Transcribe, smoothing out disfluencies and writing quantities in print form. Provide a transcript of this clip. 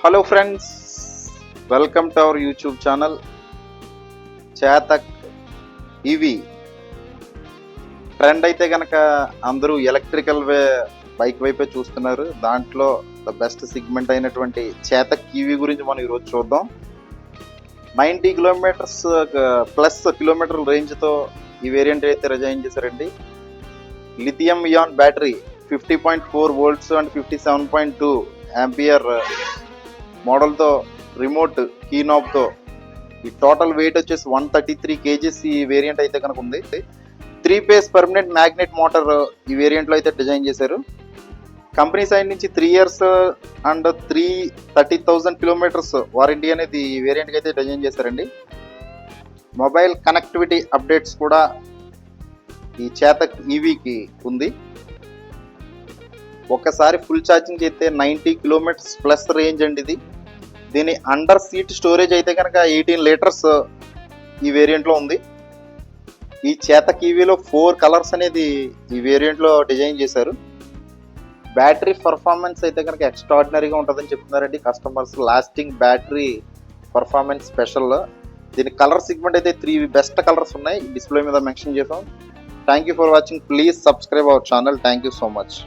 Hello friends, welcome to our YouTube channel Chetak EV. Trend అయితే కనుక అందరూ ఎలక్ట్రికల్ బైక్ వైపే చూస్తున్నారు. దాంట్లో ద బెస్ట్ సిగ్మెంట్ అయినటువంటి చేతక్ ఈవీ గురించి మనం ఈరోజు చూద్దాం. 90 కిలోమీటర్స్ ప్లస్ కిలోమీటర్ రేంజ్తో ఈ వేరియంట్ అయితే డిజైన్ చేశారండి. Lithium ion battery 50.4 volts and 57.2 ampere మోడల్తో రిమోట్ కీ నాబ్తో ఈ టోటల్ వెయిట్ వచ్చేసి 133 kgs ఈ వేరియంట్ అయితే కనుక ఉంది. 3 phase పర్మనెంట్ మ్యాగ్నెట్ మోటార్ ఈ వేరియంట్లో అయితే డిజైన్ చేశారు. కంపెనీ సైడ్ నుంచి 3 years అండ్ 30,000 కిలోమీటర్స్ వారంటీ అనేది ఈ వేరియంట్కి అయితే డిజైన్ చేశారండి. మొబైల్ కనెక్టివిటీ అప్డేట్స్ కూడా ఈ చేతక్ ఈవీకి ఉంది. ఒకసారి ఫుల్ ఛార్జింగ్ చేస్తే 90 కిలోమీటర్స్ ప్లస్ రేంజ్ అండి ఇది. దీని అండర్ సీట్ స్టోరేజ్ అయితే కనుక 18 లీటర్స్ ఈ వేరియంట్లో ఉంది. ఈ చేతక్ ఈవీలో 4 కలర్స్ అనేది ఈ వేరియంట్లో డిజైన్ చేశారు. బ్యాటరీ పర్ఫార్మెన్స్ అయితే కనుక ఎక్స్ట్రాడినరీగా ఉంటుందని చెప్తున్నారండి customers. Lasting battery performance special. దీని కలర్ సిగ్మెంట్ అయితే 3 బెస్ట్ కలర్స్ ఉన్నాయి, డిస్ప్లే మీద మెన్షన్ చేసాం. Thank you for watching. Please subscribe our channel. Thank you so much.